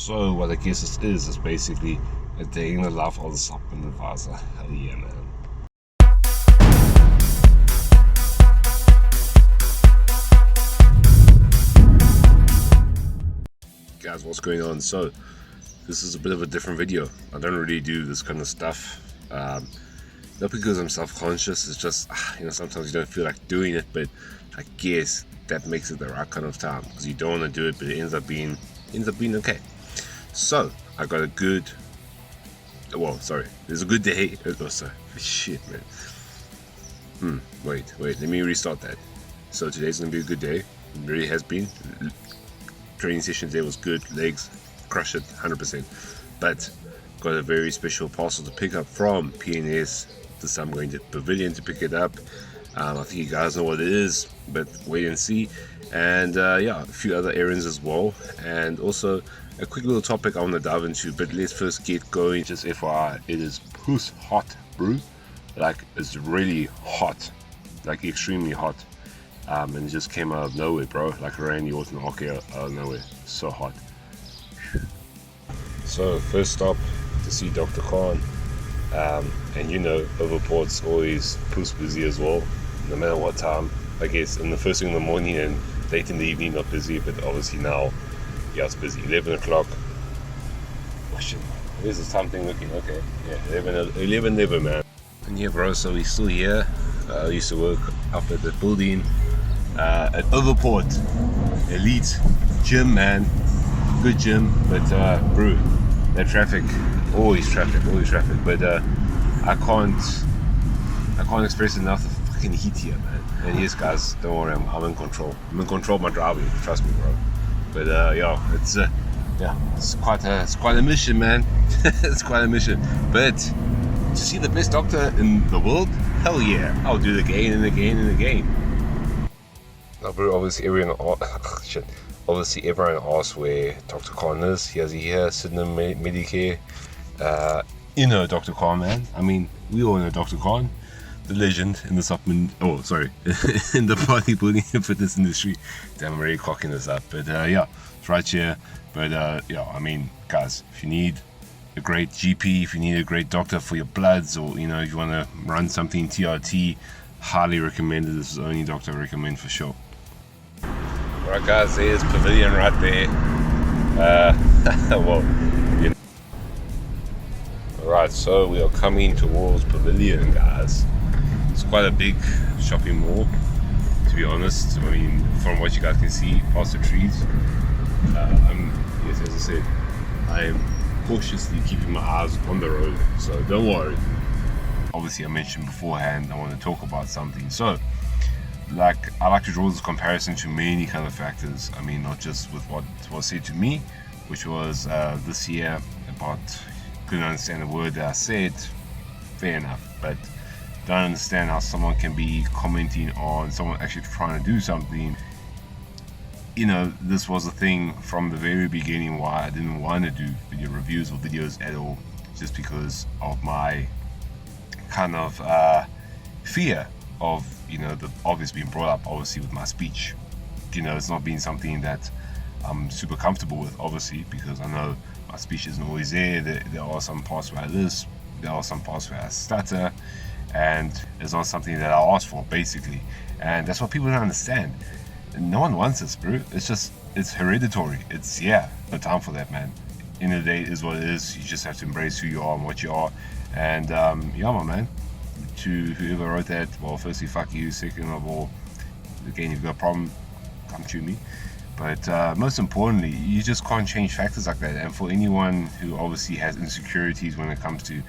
So what I guess this is basically a day in the life of the supplement advisor. Hell yeah, man. Guys, what's going on? So this is a bit of a different video. I don't really do this kind of stuff. Not because I'm self-conscious, it's just, sometimes you don't feel like doing it, but I guess that makes it the right kind of time because you don't want to do it, but it ends up being okay. So I got there's a good day. Oh, sorry, shit, man. Wait, let me restart that. So today's gonna be a good day. It really has been. Training session today was good. Legs, crush it, 100%. But got a very special parcel to pick up from PNS. This time I'm going to Pavilion to pick it up. I think you guys know what it is, but wait and see. And a few other errands as well. And also a quick little topic I want to dive into, but let's first get going. Just FYI, it is puss hot, bro. Like, it's really hot, like extremely hot. And it just came out of nowhere, bro. Like a Randy Orton hockey out of nowhere. So hot. So first stop to see Dr. Khan. And Overport's always puss busy as well, no matter what time. I guess in the first thing in the morning and late in the evening not busy, but obviously now, yeah, it's busy. 11 o'clock. Oh shit, where's the time thing looking? Okay, yeah, 11, man. And yeah, bro, so we're still here. I used to work up at the building at Overport. Elite gym, man. Good gym, but bro, that traffic, always traffic. But I can't express enough the fucking heat here, man. And yes, guys, don't worry, I'm in control. I'm in control of my driving, trust me, bro. But it's quite a mission, man. It's quite a mission. But to see the best doctor in the world, hell yeah, I'll do it again and again and again. Now, bro, obviously everyone asks where Dr. Khan is. He has here sitting in Medicare. Dr. Khan, man. I mean, we all know Dr. Khan, the legend in the supplement. Oh, sorry, in the bodybuilding and fitness industry. Damn, I'm really cocking this up. But it's right here. But I mean, guys, if you need a great GP, if you need a great doctor for your bloods, or if you want to run something TRT, highly recommended. This is the only doctor I recommend for sure. Alright, guys, there's Pavilion right there. Alright, so we are coming towards Pavilion, guys. It's quite a big shopping mall, to be honest. I mean, from what you guys can see past the trees. As I said, I am cautiously keeping my eyes on the road, so don't worry. Obviously, I mentioned beforehand I want to talk about something. So, I like to draw this comparison to many kind of factors. I mean, not just with what was said to me, which was this year about couldn't understand the word that I said. Fair enough, but don't understand how someone can be commenting on someone actually trying to do something. This was a thing from the very beginning why I didn't want to do video reviews or videos at all, just because of my kind of fear of the obvious being brought up, obviously, with my speech. It's not been something that I'm super comfortable with, obviously, because I know my speech isn't always there. There are some parts where I lisp, there are some parts where I stutter, and it's not something that I asked for, basically. And that's what people don't understand. No one wants this, bro. It's hereditary. No time for that, man. End of the day, it is what it is. You just have to embrace who you are and what you are. And my man, to whoever wrote that, well, firstly, fuck you. Second of all, again, you've got a problem, come to me. But most importantly, you just can't change factors like that. And for anyone who obviously has insecurities when it comes to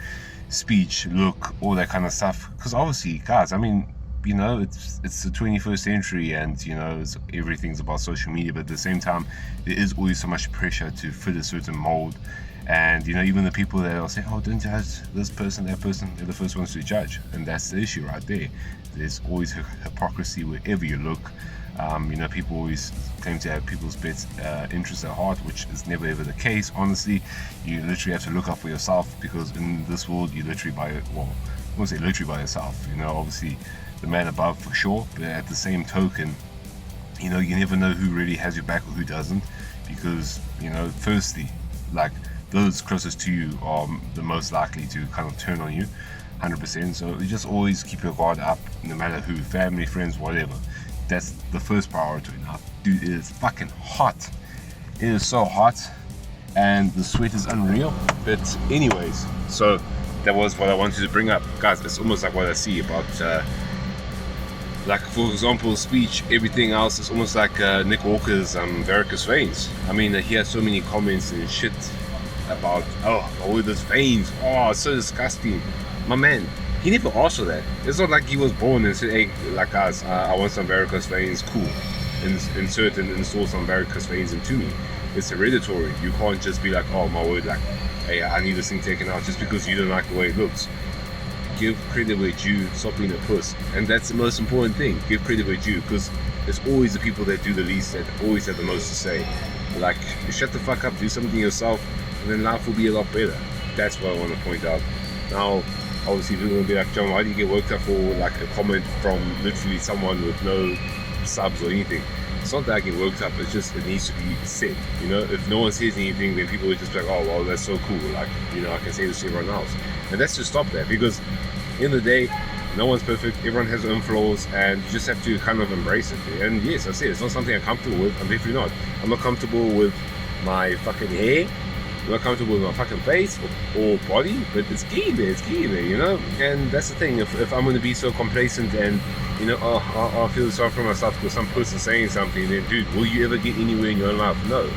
speech, look, all that kind of stuff, because obviously, guys, I mean, it's the 21st century, and everything's about social media, but at the same time there is always so much pressure to fit a certain mold. And even the people that will say, oh, don't judge this person, that person, they're the first ones to judge. And that's the issue right there. There's always hypocrisy wherever you look. People always claim to have people's best interests at heart, which is never ever the case. Honestly, you literally have to look out for yourself, because in this world you literally I won't say literally by yourself. Obviously the man above for sure, but at the same token, you never know who really has your back or who doesn't, because firstly, like those closest to you are the most likely to kind of turn on you 100%. So you just always keep your guard up, no matter who, family, friends, whatever. That's the first priority. Now, dude, it is fucking hot. It is so hot, and the sweat is unreal. But anyways, so that was what I wanted to bring up, guys. It's almost like what I see about like, for example, speech, everything else is almost like Nick Walker's varicose veins. I mean, he has so many comments and shit about, oh, those veins, oh, it's so disgusting. My man, he never asked for that. It's not like he was born and said, hey, like, guys, I want some varicose veins, cool. Insert and install some varicose veins into me. It's hereditary. You can't just be like, oh, my word, like, hey, I need this thing taken out just because you don't like the way it looks. Give credit where due, stop being a puss. And that's the most important thing. Give credit where due, because it's always the people that do the least that always have the most to say. Like, shut the fuck up, do something yourself, and then life will be a lot better. That's what I want to point out. Now, obviously, people will be like, John, why do you get worked up for like a comment from literally someone with no subs or anything? It's not that I get worked up, it's just it needs to be said. You know, if no one says anything, then people will just be like, oh, well, that's so cool. Like, you know, I can say this to everyone else. And that's to stop that, because in the day, no one's perfect, everyone has their own flaws, and you just have to kind of embrace it. And yes, I say it's not something I'm comfortable with. I'm definitely not. I'm not comfortable with my fucking hair. I'm not comfortable with my fucking face or body, but it's getting there, you know? And that's the thing, if I'm going to be so complacent and, you know, I feel sorry for myself because some person saying something, then dude, will you ever get anywhere in your own life? No.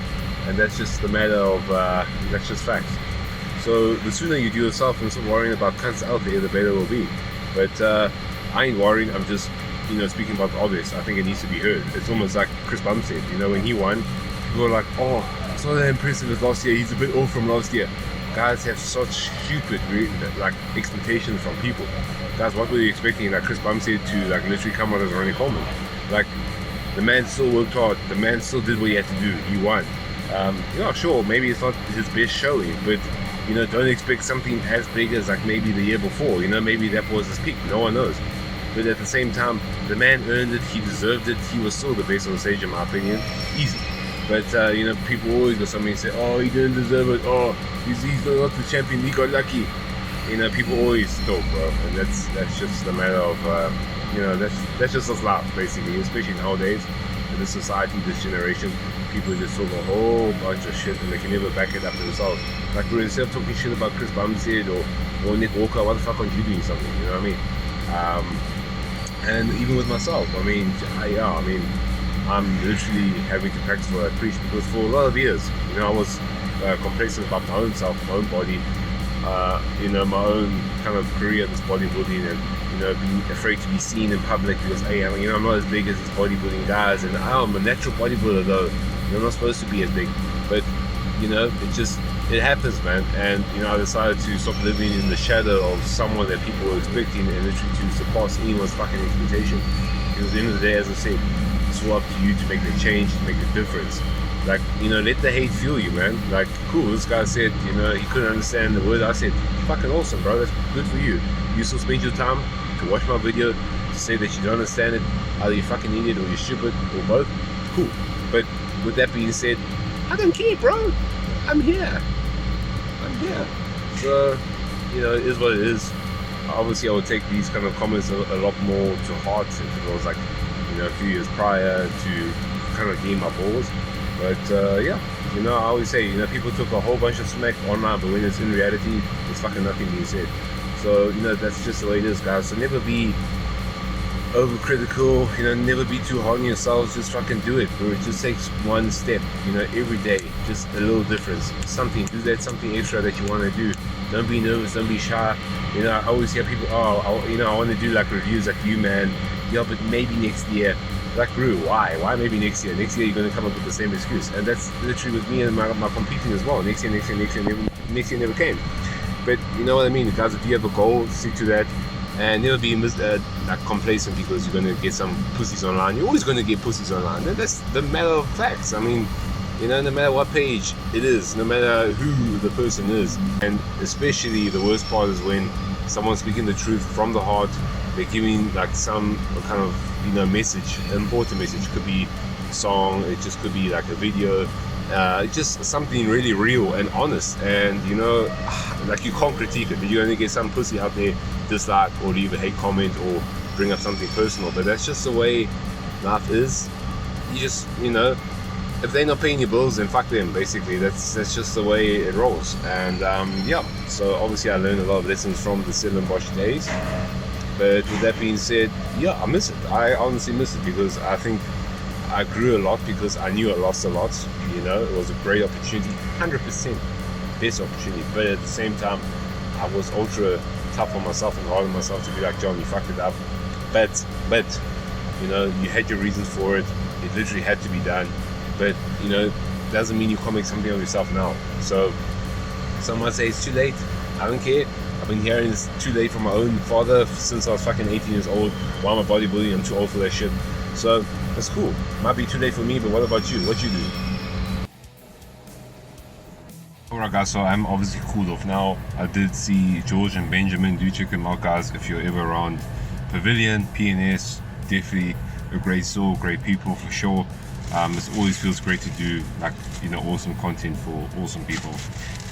And that's just the matter of, that's just facts. So the sooner you do yourself and stop worrying about cunts out there, the better it will be. But I ain't worried, I'm just, you know, speaking about the obvious. I think it needs to be heard. It's almost like Chris Bum said, you know, when he won, people were like, oh, it's not that impressive as last year, he's a bit off from last year. Guys have such stupid like expectations from people. Guys, what were you expecting? Like Chris Bum said, to like literally come out as Ronnie Coleman. Like, the man still worked hard, the man still did what he had to do, he won. Yeah, sure, maybe it's not his best showing, but you know, don't expect something as big as like maybe the year before. You know, maybe that was his peak, no one knows. But at the same time, the man earned it, he deserved it, he was still the best on the stage in my opinion, easy. But you know, people always got something to say, oh, he didn't deserve it, oh, he's not the champion, he got lucky. You know, people always talk, bro, and that's just a matter of, you know, that's just us life, basically, especially nowadays, in this society, this generation. People just talk a whole bunch of shit and they can never back it up themselves. Like, bro, instead of talking shit about Chris Bumstead or Nick Walker, why the fuck aren't you doing something, you know what I mean? And even with myself, I mean, I'm literally having to practice what I preach, because for a lot of years, you know, I was complacent about my own self, my own body, you know, my own kind of career as bodybuilding, and you know, being afraid to be seen in public because, hey, you know, I'm not as big as these bodybuilding guys, and I'm a natural bodybuilder though. I'm not supposed to be as big, but you know, it happens, man. And you know, I decided to stop living in the shadow of someone that people were expecting, and literally to surpass anyone's fucking expectation. Because at the end of the day, as I said, it's all up to you to make the change, to make the difference. Like, you know, let the hate fuel you, man. Like, cool, this guy said, you know, he couldn't understand the word. I said, fucking awesome, bro, that's good for you. You still spend your time to watch my video, to say that you don't understand it, either you're fucking idiot or you're stupid, or both. Cool. But with that being said, I don't care, bro. I'm here. So, you know, it is what it is. Obviously, I would take these kind of comments a lot more to heart if it was like, you know, a few years prior, to kind of gain my balls. But yeah, you know, I always say, you know, people took a whole bunch of smack online, but when it's in reality, it's fucking nothing being said. So, you know, that's just the way it is, guys. So never be overcritical, you know, never be too hard on yourselves. Just fucking do it, bro. It just takes one step, you know, every day, just a little difference, something. Do that something extra that you want to do. Don't be nervous, don't be shy. You know, I always hear people, you know, I want to do like reviews like you, man. Yeah, but maybe next year. Like, bro, why maybe next year? Next year you're going to come up with the same excuse. And that's literally with me and my competing as well. Next year never came. But you know what I mean, guys, if you have a goal, stick to that. And never be like complacent because you're going to get some pussies online. You're always going to get pussies online. That's the matter of facts. I mean, you know, no matter what page it is, no matter who the person is. And especially the worst part is when someone's speaking the truth from the heart. They're giving like some kind of, you know, message, an important message. It could be a song, it just could be like a video, just something really real and honest, and you know, like you can't critique it. You're gonna get some pussy out there dislike or leave a hate comment or bring up something personal, but that's just the way life is. You just, you know, if they're not paying your bills, then fuck them, basically. That's just the way it rolls. And yeah, so obviously I learned a lot of lessons from the Stellenbosch days, but with that being said, yeah, I miss it. I honestly miss it, because I think I grew a lot because I knew I lost a lot. You know, it was a great opportunity, 100% best opportunity, but at the same time I was ultra tough on myself and hard on myself to be like, John, you fucked it up, but you know, you had your reasons for it. It literally had to be done. But you know, doesn't mean you can't make something of yourself now. So some might say it's too late. I don't care. I've been hearing it's too late from my own father since I was fucking 18 years old. Why am I bodybuilding? I'm too old for that shit. So that's cool. Might be too late for me, but what about you? What you do? Alright guys, so I'm obviously cooled off now. I did see George and Benjamin. Do check them out, guys, if you're ever around Pavilion, PNS. Definitely a great store, great people for sure. It always feels great to do, like, you know, awesome content for awesome people.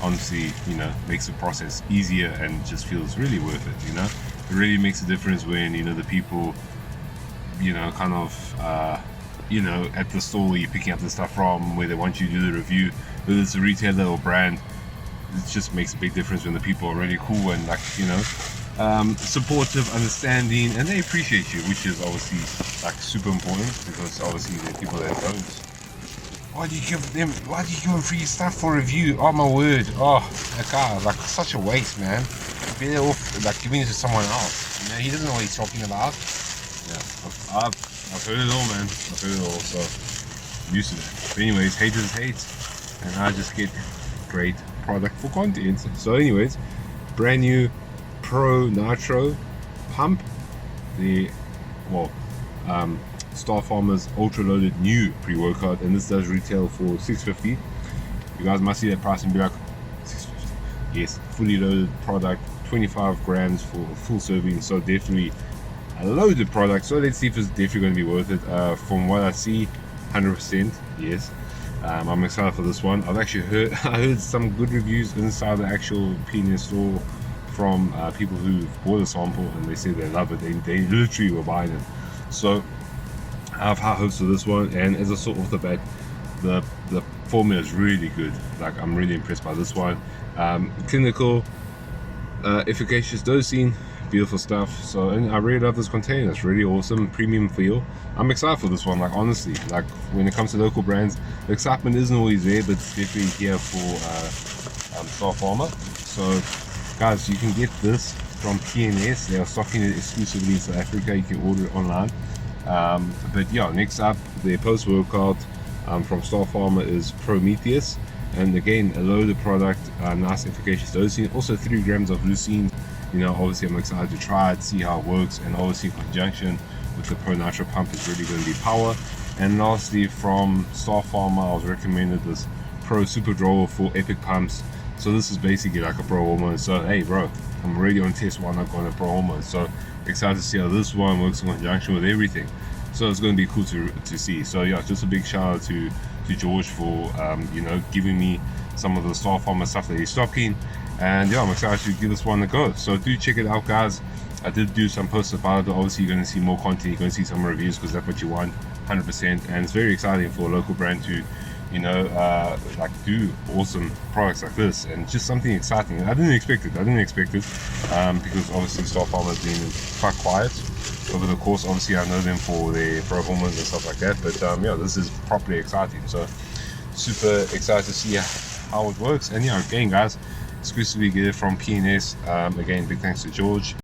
Honestly, you know, makes the process easier and just feels really worth it. You know, it really makes a difference when, you know, the people, you know, kind of you know, at the store where you're picking up the stuff from, where they want you to do the review, whether it's a retailer or brand, it just makes a big difference when the people are really cool and, like, you know, supportive, understanding, and they appreciate you, which is obviously like super important, because obviously there are people that don't. Why do you give them free stuff for review? Oh my word, oh that guy, like, such a waste, man. Better off like giving it to someone else. You know, he doesn't know what he's talking about. Yeah, I've heard it all, man. I've heard it all, so I'm used to that. But anyways, haters hate, and I just get great product for content. So anyways, brand new Pro Nitro pump, the Star Farmer's ultra loaded new pre-workout, and this does retail for $650. You guys must see that price and be like, $650? Yes, fully loaded product, 25 grams for a full serving, so definitely a loaded product. So let's see if it's definitely going to be worth it. From what I see, 100% yes. I'm excited for this one. I've actually heard some good reviews inside the actual PNS store from people who bought a sample, and they say they love it. They literally were buying it. So I have high hopes for this one, and as I saw off the bat, the formula is really good. Like, I'm really impressed by this one. Clinical, efficacious dosing, beautiful stuff. So, and I really love this container. It's really awesome, premium feel. I'm excited for this one. Like, honestly, like, when it comes to local brands, the excitement isn't always there, but it's definitely here for Star Farmer. So guys, you can get this from PNS. They are stocking it exclusively in South Africa. You can order it online. But yeah, next up, the post-workout from Star Farmer is Prometheus. And again, a loaded product, nice efficacious dosing. Also 3 grams of leucine. You know, obviously I'm excited to try it, see how it works, and obviously in conjunction with the Pro Nitro pump, it's really going to be power. And lastly, from Star Farmer, I was recommended this Pro Super Drawer for epic pumps. So this is basically like a pro hormone. So hey bro, I'm already on test one, I've got a pro hormone. So excited to see how this one works in conjunction with everything. So it's going to be cool to see. So yeah, just a big shout out to George for you know, giving me some of the Star Farmer stuff that he's stocking. And yeah, I'm excited to give this one a go. So do check it out, guys. I did do some posts about it, but obviously you're going to see more content, you're going to see some reviews, because that's what you want, 100%. And it's very exciting for a local brand to, you know, like, do awesome products like this, and just something exciting. I didn't expect it, because obviously Star Farmer has been quite quiet over the course. Obviously I know them for their pro hormones and stuff like that, but yeah, this is properly exciting. So super excited to see how it works. And yeah, again guys, exclusively get it from PNS. Again, big thanks to George.